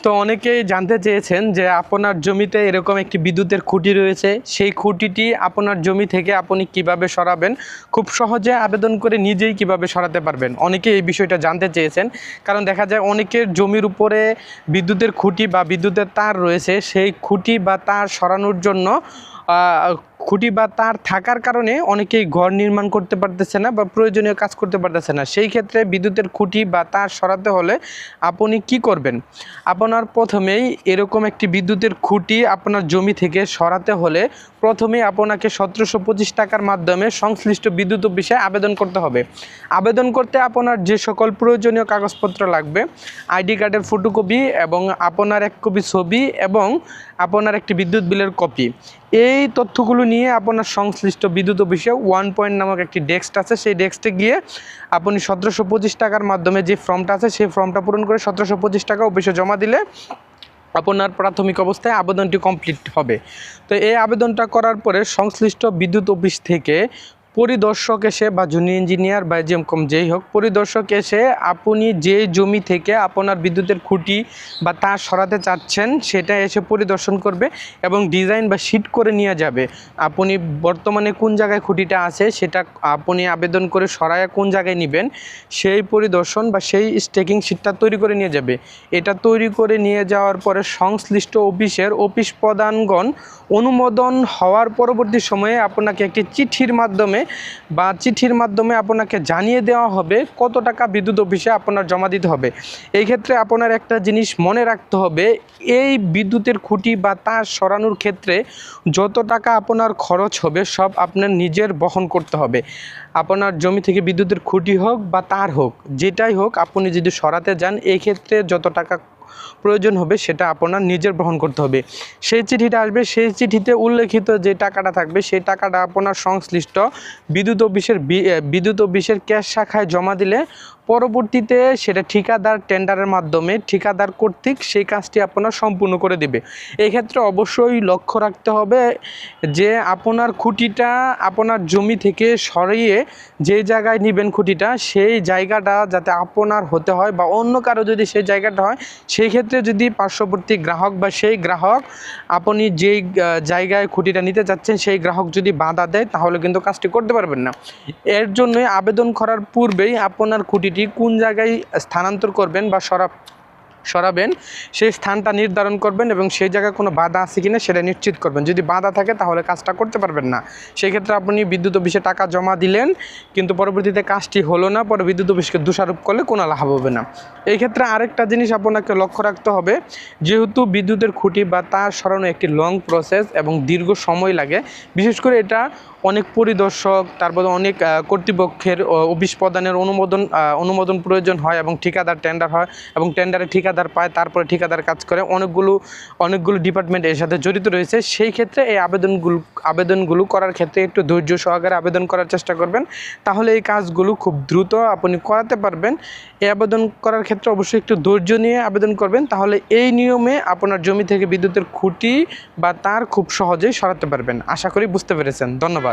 তো অনেকেই জানতে চেয়েছেন যে আপনার জমিতে এরকম একটি বিদ্যুতের খুঁটি রয়েছে, সেই খুঁটিটি আপনার জমি থেকে আপনি কিভাবে সরাবেন, খুব সহজে আবেদন করে নিজেই কিভাবে সরাতে পারবেন। অনেকে এই বিষয়টা জানতে চেয়েছেন, কারণ দেখা যায় অনেকের জমির উপরে বিদ্যুতের খুঁটি বা বিদ্যুতের তার রয়েছে, সেই খুঁটি বা তার সরানোর জন্য খুঁটি বা তার থাকার কারণে অনেকেই ঘর নির্মাণ করতে পারতেছে না বা প্রয়োজনীয় কাজ করতে পারতেছে না। সেই ক্ষেত্রে বিদ্যুতের খুঁটি বা তার সরাতে হলে আপনি কি করবেন? আপনার প্রথমেই এরকম একটি বিদ্যুতের খুঁটি আপনার জমি থেকে সরাতে হলে প্রথমেই আপনাকে 1725 টাকার মাধ্যমে সংশ্লিষ্ট বিদ্যুৎ অফিসে আবেদন করতে হবে। আবেদন করতে আপনার যে সকল প্রয়োজনীয় কাগজপত্র লাগবে, আইডি কার্ডের ফটোকপি এবং আপনার এক কপি ছবি এবং আপনার একটি বিদ্যুৎ বিলের কপি, এই তথ্যগুলো নিয়ে আপনার সংশ্লিষ্ট বিদ্যুৎ অফিসে 1 পয়েন্ট নামক একটি ডেস্ক আছে, সেই ডেস্কে গিয়ে আপনি 1725 টাকার মাধ্যমে যে ফর্মটা আছে সেই ফর্মটা পূরণ করে 1725 টাকা অফিসে জমা দিলে আপনার প্রাথমিক অবস্থায় আবেদনটি কমপ্লিট হবে। তো এই আবেদনটা করার পরে সংশ্লিষ্ট বিদ্যুৎ অফিস থেকে পরিদর্শক এসে বা জুনিয়র ইঞ্জিনিয়ার বা যেই হোক পরিদর্শক এসে আপনি যে জমি থেকে আপনার বিদ্যুতের খুঁটি বা তার সরাতে চাচ্ছেন সেটা এসে পরিদর্শন করবে এবং ডিজাইন বা শিট করে নিয়ে যাবে। আপনি বর্তমানে কোন জায়গায় খুঁটিটা আছে সেটা আপনি আবেদন করে সরায় কোন জায়গায় নেবেন সেই পরিদর্শন বা সেই স্টেকিং শিটটা তৈরি করে নিয়ে যাবে। এটা তৈরি করে নিয়ে যাওয়ার পরে সংশ্লিষ্ট অফিসের অফিস প্রধানগণ অনুমোদন হওয়ার পরবর্তী সময়ে আপনাকে একটি চিঠির মাধ্যমে আপনাকে জানিয়ে দেওয়া হবে কত টাকা বিদ্যুৎ অফিসে আপনার জমা দিতে হবে। এই ক্ষেত্রে আপনার একটা জিনিস মনে রাখতে হবে, এই বিদ্যুতের খুঁটি বা তার সরানোর ক্ষেত্রে যত টাকা আপনার খরচ হবে সব আপনার নিজের বহন করতে হবে। আপনার জমি থেকে বিদ্যুতের খুঁটি হোক বা তার হোক, যেটাই হোক, আপনি যদি সরাতে যান এই ক্ষেত্রে যত টাকা প্রয়োজন হবে সেটা আপনার নিজের বহন করতে হবে। সেই চিঠিটা আসবে, সেই চিঠিতে উল্লেখিত যে টাকাটা থাকবে সেই টাকাটা আপনার সংশ্লিষ্ট বিদ্যুৎ অফিসের ক্যাশ শাখায় জমা দিলে পরবর্তীতে সেটা ঠিকাদার টেন্ডারের মাধ্যমে ঠিকাদার কর্তৃক সেই কাজটি আপনার সম্পূর্ণ করে দেবে। এক্ষেত্রে অবশ্যই লক্ষ্য রাখতে হবে যে আপনার খুঁটিটা আপনার জমি থেকে সরিয়ে যে জায়গায় নেবেন খুঁটিটা সেই জায়গাটা যাতে আপনার হতে হয় বা অন্য কারো যদি সেই জায়গাটা হয়, সেই ক্ষেত্রে যদি পার্শ্ববর্তী গ্রাহক বা সেই গ্রাহক আপনি যেই জায়গায় খুঁটিটা নিতে যাচ্ছেন সেই গ্রাহক যদি বাধা দেয় তাহলে কিন্তু কাজটি করতে পারবেন না। এর জন্যই আবেদন করার পূর্বেই আপনার খুঁটিটি কোন জায়গায় স্থানান্তর করবেন বা সরাবেন সেই স্থানটা নির্ধারণ করবেন এবং সেই জায়গায় কোনো বাধা আছে কিনা সেটা নিশ্চিত করবেন। যদি বাধা থাকে তাহলে কাজটা করতে পারবেন না। সেই ক্ষেত্রে আপনি বিদ্যুৎ অফিসে টাকা জমা দিলেন কিন্তু পরবর্তীতে কাজটি হলো না, পরে বিদ্যুৎ অফিসকে দোষারোপ করলে কোনো লাভ হবে না। এই ক্ষেত্রে আরেকটা জিনিস আপনাকে লক্ষ্য রাখতে হবে, যেহেতু বিদ্যুতের খুঁটি বা তার সরানো একটি লং প্রসেস এবং দীর্ঘ সময় লাগে, বিশেষ করে এটা অনেক পরিদর্শক, তারপরে অনেক কর্তৃপক্ষের অফিস প্রদানের অনুমোদন প্রয়োজন হয় এবং ঠিকাদার টেন্ডার হয় এবং টেন্ডারে ঠিকাদার পায়, তারপরে ঠিকাদার কাজ করে, অনেকগুলো ডিপার্টমেন্ট এর সাথে জড়িত রয়েছে। সেই ক্ষেত্রে এই আবেদনগুলো করার ক্ষেত্রে একটু ধৈর্য সহকারে আবেদন করার চেষ্টা করবেন, তাহলে এই কাজগুলো খুব দ্রুত আপনি করাতে পারবেন। এই আবেদন করার ক্ষেত্রে অবশ্যই একটু ধৈর্য নিয়ে আবেদন করবেন, তাহলে এই নিয়মে আপনার জমি থেকে বিদ্যুতের খুঁটি বা তার খুব সহজেই সরাতে পারবেন। আশা করি বুঝতে পেরেছেন। ধন্যবাদ।